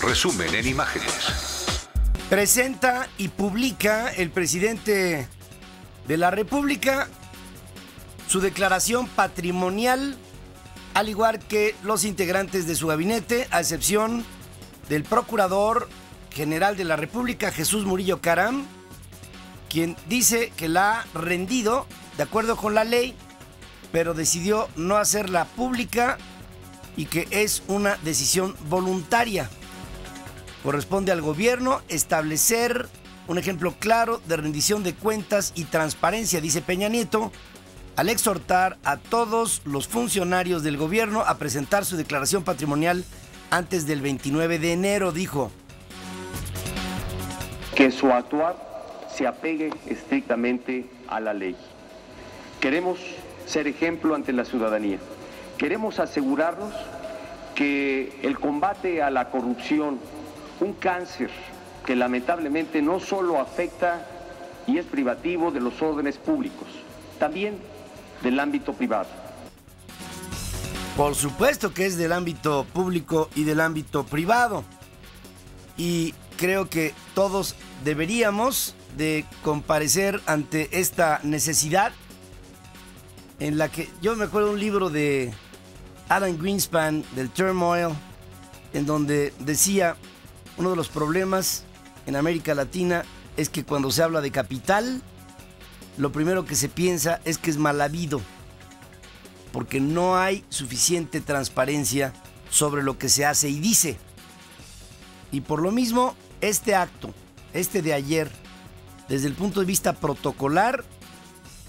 Resumen en imágenes. Presenta y publica el presidente de la República su declaración patrimonial, al igual que los integrantes de su gabinete, a excepción del Procurador General de la República, Jesús Murillo Caram, quien dice que la ha rendido de acuerdo con la ley, pero decidió no hacerla pública y que es una decisión voluntaria. Corresponde al gobierno establecer un ejemplo claro de rendición de cuentas y transparencia, dice Peña Nieto, al exhortar a todos los funcionarios del gobierno a presentar su declaración patrimonial antes del 29 de enero, dijo. Que su actuar se apegue estrictamente a la ley. Queremos ser ejemplo ante la ciudadanía. Queremos asegurarnos que el combate a la corrupción, un cáncer que lamentablemente no solo afecta y es privativo de los órdenes públicos, también del ámbito privado. Por supuesto que es del ámbito público y del ámbito privado. Y creo que todos deberíamos de comparecer ante esta necesidad en la que yo me acuerdo de un libro de Alan Greenspan, del Turmoil, en donde decía, uno de los problemas en América Latina es que cuando se habla de capital, lo primero que se piensa es que es mal habido, porque no hay suficiente transparencia sobre lo que se hace y dice. Y por lo mismo, este acto, este de ayer, desde el punto de vista protocolar,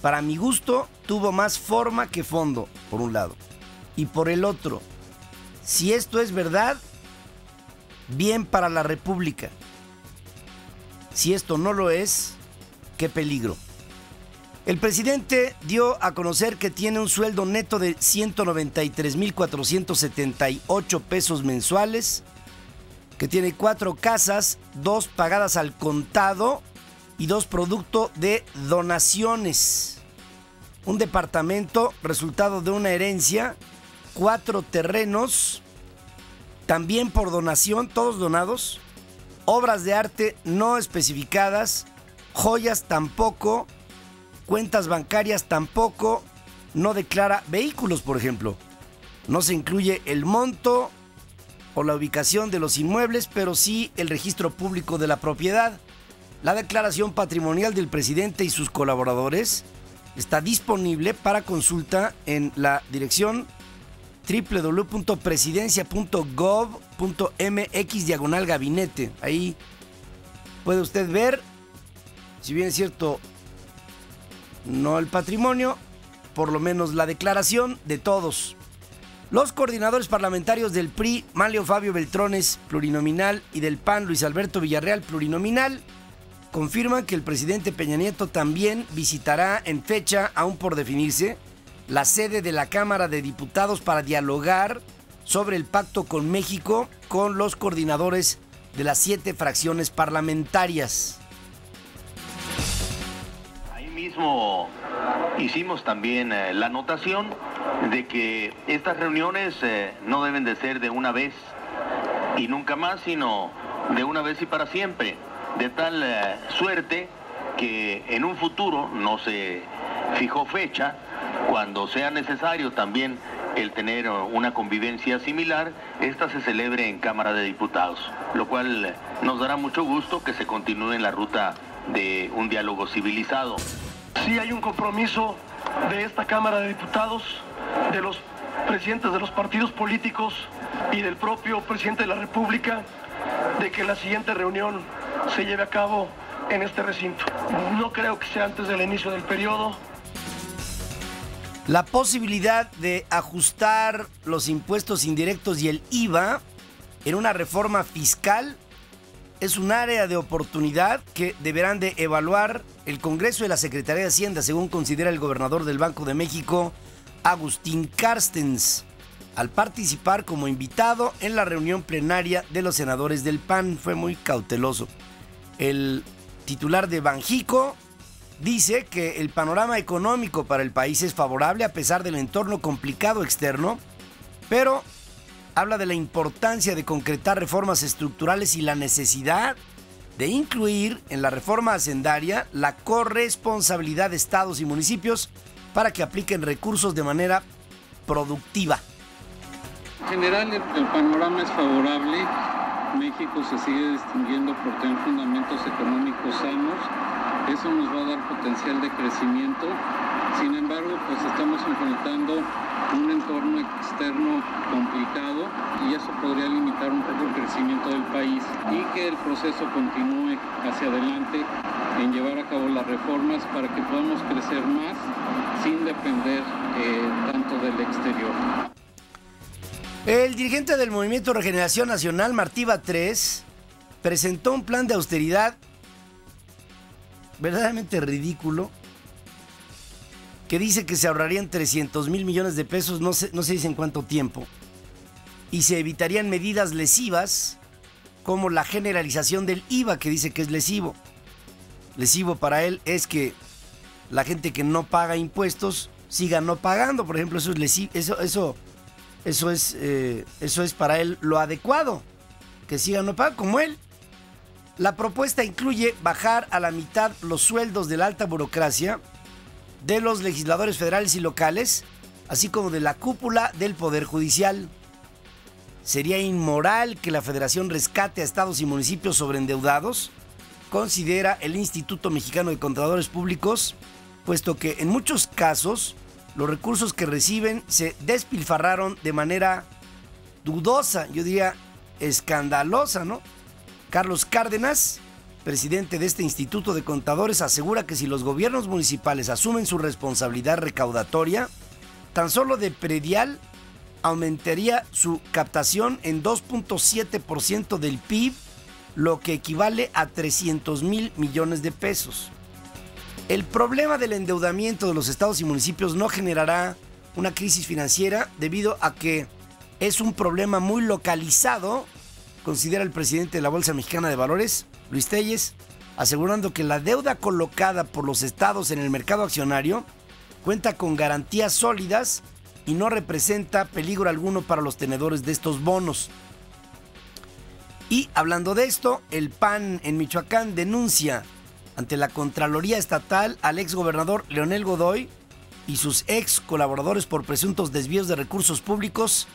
para mi gusto, tuvo más forma que fondo, por un lado. Y por el otro, si esto es verdad, bien para la República. Si esto no lo es, qué peligro. El presidente dio a conocer que tiene un sueldo neto de 193,478 pesos mensuales, que tiene 4 casas, 2 pagadas al contado y 2 producto de donaciones. Un departamento resultado de una herencia, 4 terrenos, también por donación, todos donados, obras de arte no especificadas, joyas tampoco, cuentas bancarias tampoco, no declara vehículos, por ejemplo. No se incluye el monto o la ubicación de los inmuebles, pero sí el registro público de la propiedad. La declaración patrimonial del presidente y sus colaboradores está disponible para consulta en la dirección www.presidencia.gov.mx/gabinete. Ahí puede usted ver, si bien es cierto, no el patrimonio, por lo menos la declaración de todos. Los coordinadores parlamentarios del PRI, Manlio Fabio Beltrones, plurinominal, y del PAN, Luis Alberto Villarreal, plurinominal, confirman que el presidente Peña Nieto también visitará en fecha aún por definirse la sede de la Cámara de Diputados para dialogar sobre el pacto con México con los coordinadores de las 7 fracciones parlamentarias. Ahí mismo hicimos también la anotación de que estas reuniones no deben de ser de una vez y nunca más, sino de una vez y para siempre, de tal suerte que en un futuro, no se fijó fecha, cuando sea necesario también el tener una convivencia similar, esta se celebre en Cámara de Diputados, lo cual nos dará mucho gusto que se continúe en la ruta de un diálogo civilizado. Sí hay un compromiso de esta Cámara de Diputados, de los presidentes de los partidos políticos y del propio presidente de la República, de que la siguiente reunión se lleve a cabo en este recinto. No creo que sea antes del inicio del periodo. La posibilidad de ajustar los impuestos indirectos y el IVA en una reforma fiscal es un área de oportunidad que deberán de evaluar el Congreso y la Secretaría de Hacienda, según considera el gobernador del Banco de México, Agustín Carstens, al participar como invitado en la reunión plenaria de los senadores del PAN. Fue muy cauteloso. El titular de Banjico dice que el panorama económico para el país es favorable a pesar del entorno complicado externo, pero habla de la importancia de concretar reformas estructurales y la necesidad de incluir en la reforma hacendaria la corresponsabilidad de estados y municipios para que apliquen recursos de manera productiva. En general, el panorama es favorable. México se sigue distinguiendo por tener fundamentos económicos sanos. Eso nos va a dar potencial de crecimiento. Sin embargo, pues estamos enfrentando un entorno externo complicado y eso podría limitar un poco el crecimiento del país y que el proceso continúe hacia adelante en llevar a cabo las reformas para que podamos crecer más sin depender tanto del exterior. El dirigente del Movimiento Regeneración Nacional, Martí Batres, presentó un plan de austeridad verdaderamente ridículo, que dice que se ahorrarían 300,000 millones de pesos, no se dice en cuánto tiempo, y se evitarían medidas lesivas como la generalización del IVA, que dice que es lesivo. Lesivo para él es que la gente que no paga impuestos siga no pagando, por ejemplo, eso es lesivo, eso es para él lo adecuado, que siga no pagando como él. La propuesta incluye bajar a la mitad los sueldos de la alta burocracia, de los legisladores federales y locales, así como de la cúpula del Poder Judicial. Sería inmoral que la Federación rescate a estados y municipios sobreendeudados, considera el Instituto Mexicano de Contadores Públicos, puesto que en muchos casos los recursos que reciben se despilfarraron de manera dudosa, yo diría escandalosa, ¿no? Carlos Cárdenas, presidente de este Instituto de Contadores, asegura que si los gobiernos municipales asumen su responsabilidad recaudatoria, tan solo de predial aumentaría su captación en 2.7% del PIB, lo que equivale a 300,000 millones de pesos. El problema del endeudamiento de los estados y municipios no generará una crisis financiera debido a que es un problema muy localizado, considera el presidente de la Bolsa Mexicana de Valores, Luis Telles, asegurando que la deuda colocada por los estados en el mercado accionario cuenta con garantías sólidas y no representa peligro alguno para los tenedores de estos bonos. Y hablando de esto, el PAN en Michoacán denuncia ante la Contraloría Estatal al exgobernador Leonel Godoy y sus ex colaboradores por presuntos desvíos de recursos públicos,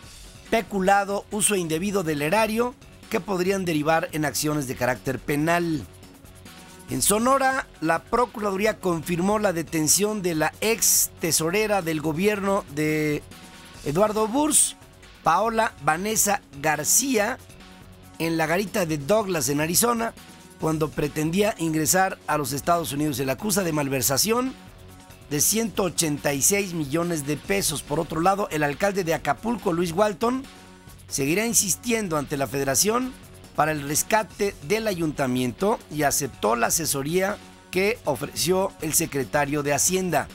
peculado, uso indebido del erario, que podrían derivar en acciones de carácter penal. En Sonora, la Procuraduría confirmó la detención de la ex tesorera del gobierno de Eduardo Burs, Paola Vanessa García, en la garita de Douglas, en Arizona, cuando pretendía ingresar a los Estados Unidos. Se le acusa de malversación de 186 millones de pesos. Por otro lado, el alcalde de Acapulco, Luis Walton, seguirá insistiendo ante la Federación para el rescate del ayuntamiento y aceptó la asesoría que ofreció el secretario de Hacienda.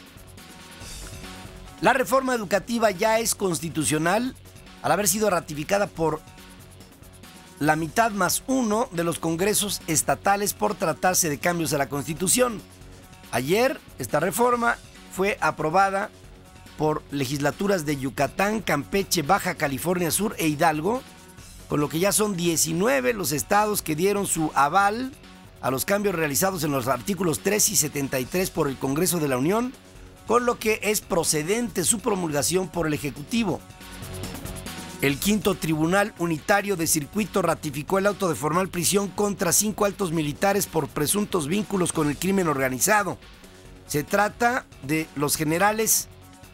La reforma educativa ya es constitucional al haber sido ratificada por la mitad más uno de los congresos estatales por tratarse de cambios a la Constitución. Ayer, esta reforma fue aprobada por legislaturas de Yucatán, Campeche, Baja California Sur e Hidalgo, con lo que ya son 19 los estados que dieron su aval a los cambios realizados en los artículos 3 y 73 por el Congreso de la Unión, con lo que es procedente su promulgación por el Ejecutivo. El quinto Tribunal Unitario de Circuito ratificó el auto de formal prisión contra 5 altos militares por presuntos vínculos con el crimen organizado. Se trata de los generales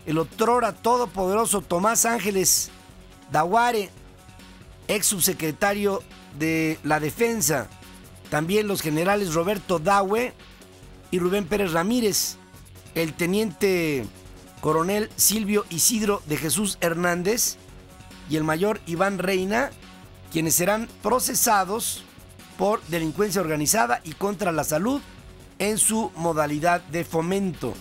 el otrora todopoderoso Tomás Ángeles Daguare, ex subsecretario de la Defensa, también los generales Roberto Dawe y Rubén Pérez Ramírez, el teniente coronel Silvio Isidro de Jesús Hernández y el mayor Iván Reina, quienes serán procesados por delincuencia organizada y contra la salud en su modalidad de fomento.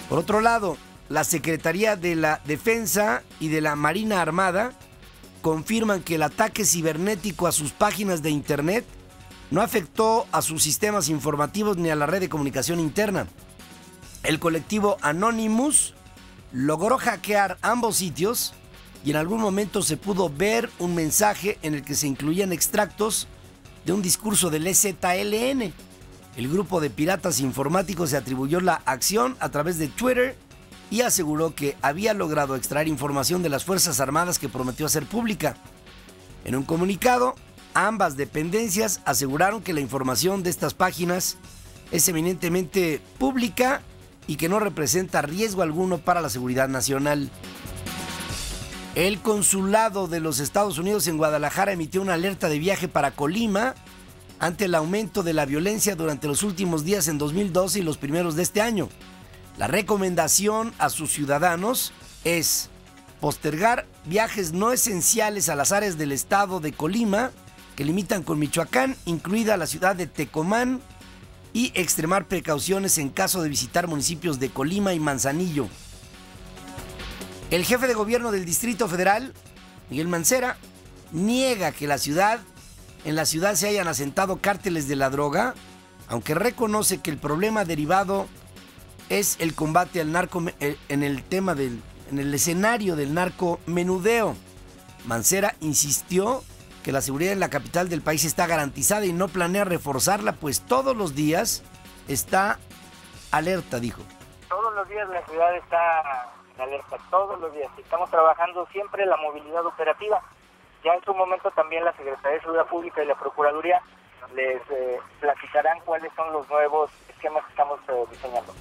Por otro lado, la Secretaría de la Defensa y de la Marina Armada confirman que el ataque cibernético a sus páginas de internet no afectó a sus sistemas informativos ni a la red de comunicación interna. El colectivo Anonymous logró hackear ambos sitios y en algún momento se pudo ver un mensaje en el que se incluían extractos de un discurso del EZLN. El grupo de piratas informáticos se atribuyó la acción a través de Twitter y aseguró que había logrado extraer información de las Fuerzas Armadas que prometió hacer pública. En un comunicado, ambas dependencias aseguraron que la información de estas páginas es eminentemente pública y que no representa riesgo alguno para la seguridad nacional. El consulado de los Estados Unidos en Guadalajara emitió una alerta de viaje para Colima ante el aumento de la violencia durante los últimos días en 2012 y los primeros de este año. La recomendación a sus ciudadanos es postergar viajes no esenciales a las áreas del estado de Colima que limitan con Michoacán, incluida la ciudad de Tecomán, y extremar precauciones en caso de visitar municipios de Colima y Manzanillo. El jefe de gobierno del Distrito Federal, Miguel Mancera, niega que en la ciudad se hayan asentado cárteles de la droga, aunque reconoce que el problema derivado es el combate al narco en el escenario del narcomenudeo. Mancera insistió que la seguridad en la capital del país está garantizada y no planea reforzarla, pues todos los días está alerta, dijo. Todos los días la ciudad está en alerta, todos los días. Estamos trabajando siempre la movilidad operativa. Ya en su momento también la Secretaría de Seguridad Pública y la Procuraduría les platicarán cuáles son los nuevos esquemas que estamos diseñando.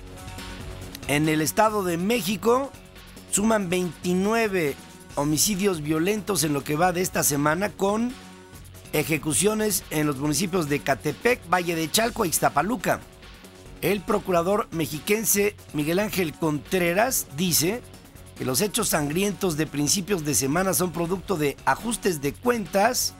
En el Estado de México suman 29 homicidios violentos en lo que va de esta semana, con ejecuciones en los municipios de Catepec, Valle de Chalco e Ixtapaluca. El procurador mexiquense Miguel Ángel Contreras dice que los hechos sangrientos de principios de semana son producto de ajustes de cuentas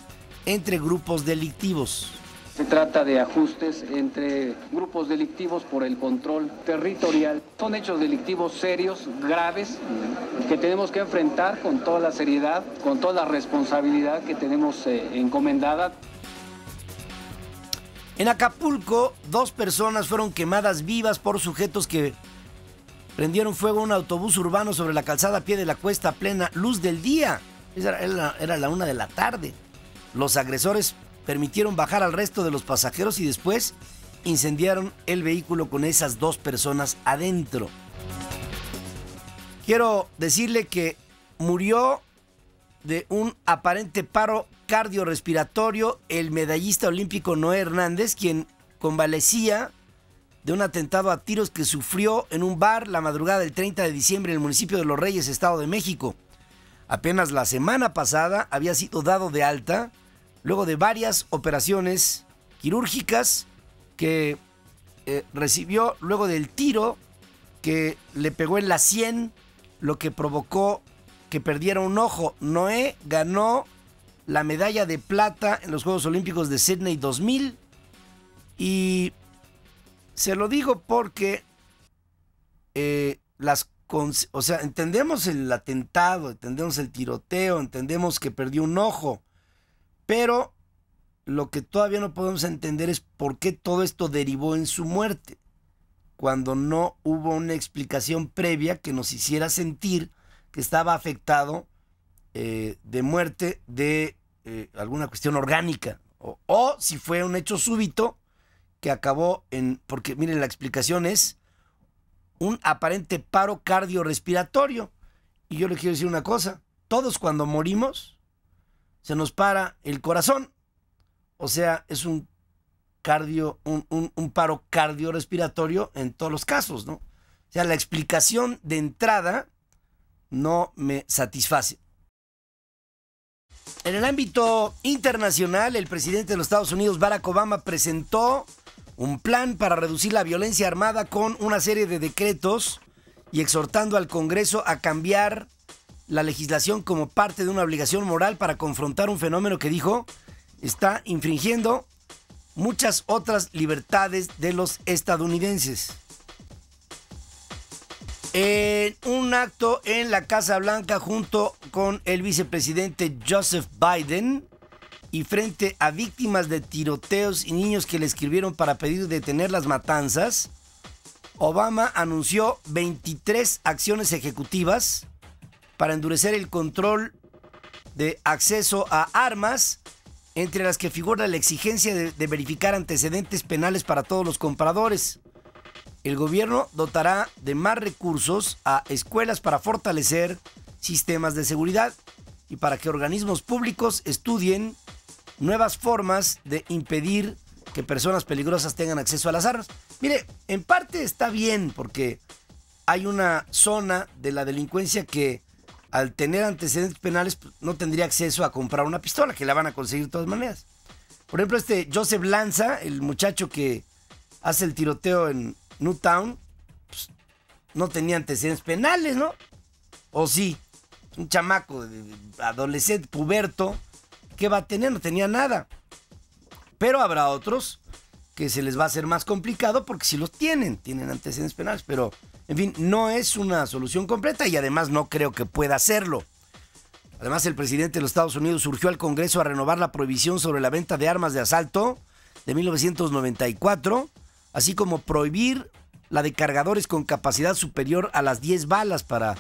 entre grupos delictivos. Se trata de ajustes entre grupos delictivos por el control territorial. Son hechos delictivos serios, graves, que tenemos que enfrentar con toda la seriedad, con toda la responsabilidad que tenemos encomendada. En Acapulco, 2 personas fueron quemadas vivas por sujetos que prendieron fuego a un autobús urbano sobre la calzada a pie de la cuesta a plena luz del día. Era la 1 de la tarde. Los agresores permitieron bajar al resto de los pasajeros y después incendiaron el vehículo con esas 2 personas adentro. Quiero decirle que murió de un aparente paro cardiorrespiratorio el medallista olímpico Noé Hernández, quien convalecía de un atentado a tiros que sufrió en un bar la madrugada del 30 de diciembre en el municipio de Los Reyes, Estado de México. Apenas la semana pasada había sido dado de alta luego de varias operaciones quirúrgicas que recibió luego del tiro que le pegó en la sien, lo que provocó que perdiera un ojo. Noé ganó la medalla de plata en los Juegos Olímpicos de Sydney 2000 y se lo digo porque entendemos el atentado, entendemos el tiroteo, entendemos que perdió un ojo, pero lo que todavía no podemos entender es por qué todo esto derivó en su muerte, cuando no hubo una explicación previa que nos hiciera sentir que estaba afectado de muerte de alguna cuestión orgánica, o si fue un hecho súbito que acabó porque miren, la explicación es un aparente paro cardiorrespiratorio. Y yo le quiero decir una cosa: todos cuando morimos se nos para el corazón, o sea, es un paro cardiorrespiratorio en todos los casos, ¿no? O sea, la explicación de entrada no me satisface. En el ámbito internacional, el presidente de los Estados Unidos, Barack Obama, presentó un plan para reducir la violencia armada con una serie de decretos y exhortando al Congreso a cambiar la legislación como parte de una obligación moral para confrontar un fenómeno que dijo está infringiendo muchas otras libertades de los estadounidenses. En un acto en la Casa Blanca junto con el vicepresidente Joseph Biden y frente a víctimas de tiroteos y niños que le escribieron para pedir detener las matanzas, Obama anunció 23 acciones ejecutivas para endurecer el control de acceso a armas, entre las que figura la exigencia de verificar antecedentes penales para todos los compradores. El gobierno dotará de más recursos a escuelas para fortalecer sistemas de seguridad y para que organismos públicos estudien nuevas formas de impedir que personas peligrosas tengan acceso a las armas. Mire, en parte está bien porque hay una zona de la delincuencia que al tener antecedentes penales no tendría acceso a comprar una pistola, que la van a conseguir de todas maneras. Por ejemplo, Joseph Lanza, el muchacho que hace el tiroteo en Newtown, pues, no tenía antecedentes penales, ¿no? ¿O sí? Un chamaco, adolescente, puberto, ¿qué va a tener? No tenía nada. Pero habrá otros que se les va a hacer más complicado porque sí los tienen antecedentes penales, pero en fin, no es una solución completa y además no creo que pueda hacerlo. Además, el presidente de los Estados Unidos urgió al Congreso a renovar la prohibición sobre la venta de armas de asalto de 1994, así como prohibir la de cargadores con capacidad superior a las 10 balas para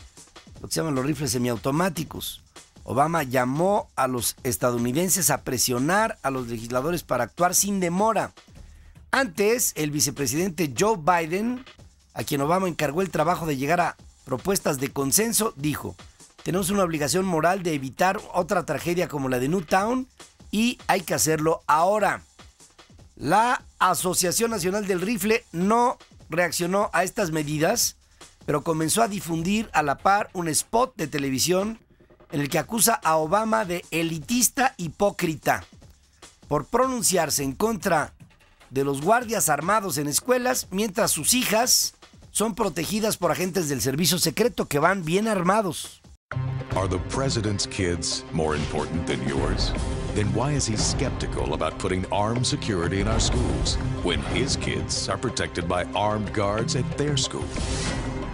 lo que se llaman los rifles semiautomáticos. Obama llamó a los estadounidenses a presionar a los legisladores para actuar sin demora. Antes, el vicepresidente Joe Biden, a quien Obama encargó el trabajo de llegar a propuestas de consenso, dijo: tenemos una obligación moral de evitar otra tragedia como la de Newtown y hay que hacerlo ahora. La Asociación Nacional del Rifle no reaccionó a estas medidas, pero comenzó a difundir a la par un spot de televisión en el que acusa a Obama de elitista hipócrita por pronunciarse en contra de los guardias armados en escuelas, mientras sus hijas son protegidas por agentes del servicio secreto que van bien armados. Are the president's kids more important than yours? Then why is he skeptical about putting armed security in our schools when his kids are protected by armed guards at their school?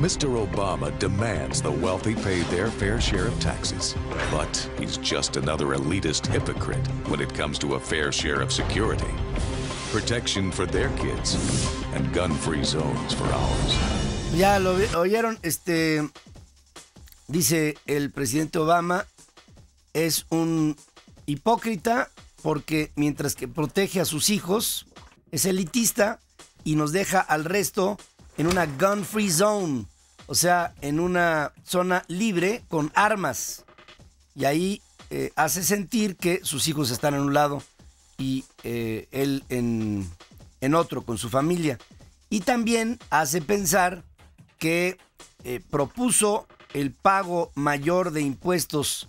Mr. Obama demands the wealthy pay their fair share of taxes, but he's just another elitist hypocrite when it comes to a fair share of security. Protection for their kids and gun-free zones for ours. Ya lo oyeron, dice el presidente Obama, es un hipócrita porque mientras que protege a sus hijos, es elitista y nos deja al resto en una gun-free zone, o sea, en una zona libre con armas. Y ahí hace sentir que sus hijos están en un lado y él en otro, con su familia. Y también hace pensar que propuso el pago mayor de impuestos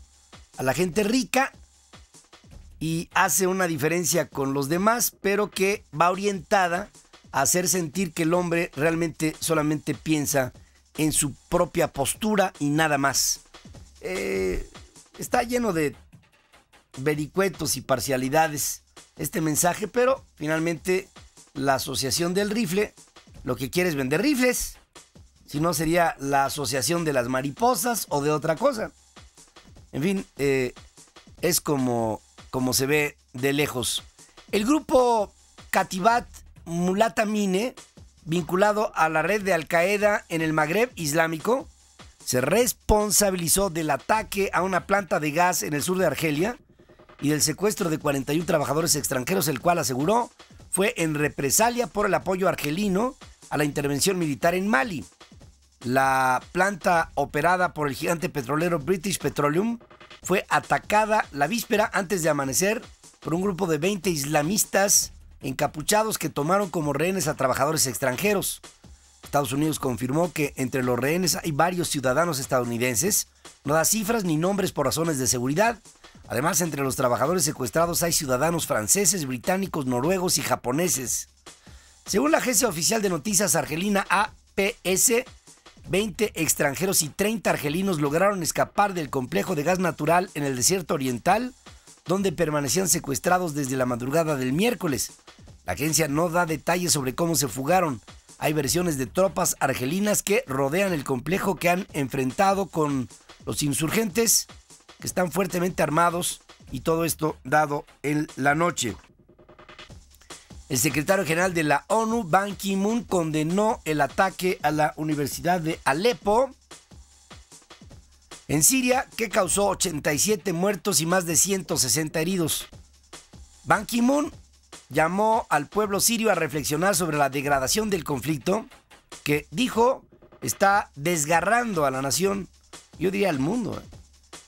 a la gente rica y hace una diferencia con los demás, pero que va orientada a hacer sentir que el hombre realmente solamente piensa en su propia postura y nada más. Está lleno de vericuetos y parcialidades este mensaje, pero finalmente la Asociación del Rifle lo que quiere es vender rifles. Si no, sería la Asociación de las Mariposas o de otra cosa. En fin, es como se ve de lejos. El grupo Katibat Mulatamine, vinculado a la red de Al-Qaeda en el Magreb Islámico, se responsabilizó del ataque a una planta de gas en el sur de Argelia y del secuestro de 41 trabajadores extranjeros, el cual aseguró fue en represalia por el apoyo argelino a la intervención militar en Mali. La planta operada por el gigante petrolero British Petroleum fue atacada la víspera antes de amanecer por un grupo de 20 islamistas encapuchados que tomaron como rehenes a trabajadores extranjeros. Estados Unidos confirmó que entre los rehenes hay varios ciudadanos estadounidenses. No da cifras ni nombres por razones de seguridad. Además, entre los trabajadores secuestrados hay ciudadanos franceses, británicos, noruegos y japoneses. Según la agencia oficial de noticias argelina APS, 20 extranjeros y 30 argelinos lograron escapar del complejo de gas natural en el desierto oriental, donde permanecían secuestrados desde la madrugada del miércoles. La agencia no da detalles sobre cómo se fugaron. Hay versiones de tropas argelinas que rodean el complejo que han enfrentado con los insurgentes, que están fuertemente armados, y todo esto dado en la noche. El secretario general de la ONU, Ban Ki-moon, condenó el ataque a la Universidad de Alepo en Siria, que causó 87 muertos y más de 160 heridos. Ban Ki-moon llamó al pueblo sirio a reflexionar sobre la degradación del conflicto que, dijo, está desgarrando a la nación, yo diría al mundo,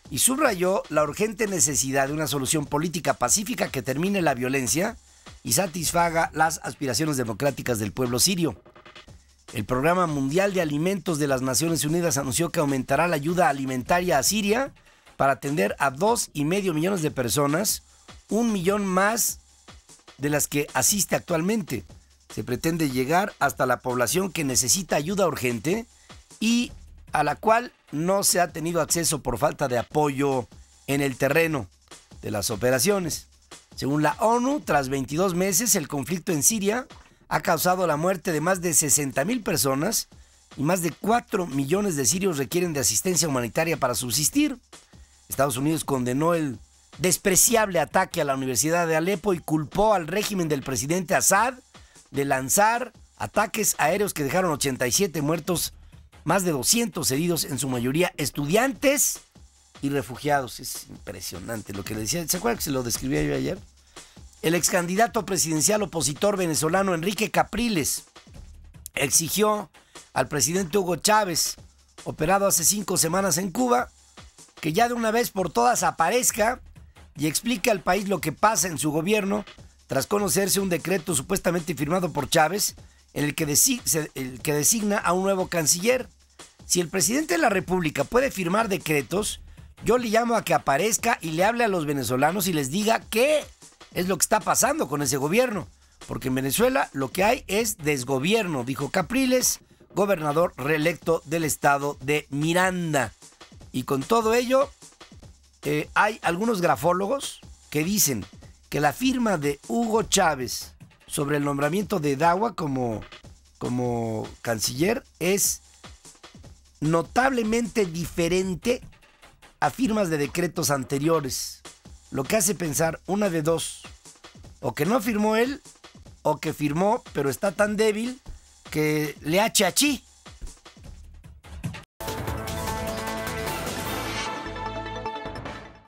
y subrayó la urgente necesidad de una solución política pacífica que termine la violencia y satisfaga las aspiraciones democráticas del pueblo sirio. El Programa Mundial de Alimentos de las Naciones Unidas anunció que aumentará la ayuda alimentaria a Siria para atender a 2,5 millones de personas, 1 millón más de las que asiste actualmente. Se pretende llegar hasta la población que necesita ayuda urgente y a la cual no se ha tenido acceso por falta de apoyo en el terreno de las operaciones. Según la ONU, tras 22 meses, el conflicto en Siria ha causado la muerte de más de 60,000 personas y más de 4 millones de sirios requieren de asistencia humanitaria para subsistir. Estados Unidos condenó el despreciable ataque a la Universidad de Alepo y culpó al régimen del presidente Assad de lanzar ataques aéreos que dejaron 87 muertos, más de 200 heridos, en su mayoría estudiantes y refugiados. Es impresionante lo que le decía. ¿Se acuerdan que se lo describía yo ayer? El ex candidato presidencial opositor venezolano Enrique Capriles exigió al presidente Hugo Chávez, operado hace 5 semanas en Cuba, que ya de una vez por todas aparezca y explique al país lo que pasa en su gobierno tras conocerse un decreto supuestamente firmado por Chávez en el que designa a un nuevo canciller. Si el presidente de la República puede firmar decretos, yo le llamo a que aparezca y le hable a los venezolanos y les diga qué es lo que está pasando con ese gobierno. Porque en Venezuela lo que hay es desgobierno, dijo Capriles, gobernador reelecto del estado de Miranda. Y con todo ello, hay algunos grafólogos que dicen que la firma de Hugo Chávez sobre el nombramiento de Dawa como canciller es notablemente diferente a firmas de decretos anteriores, lo que hace pensar una de dos: o que no firmó él, o que firmó pero está tan débil que le achachí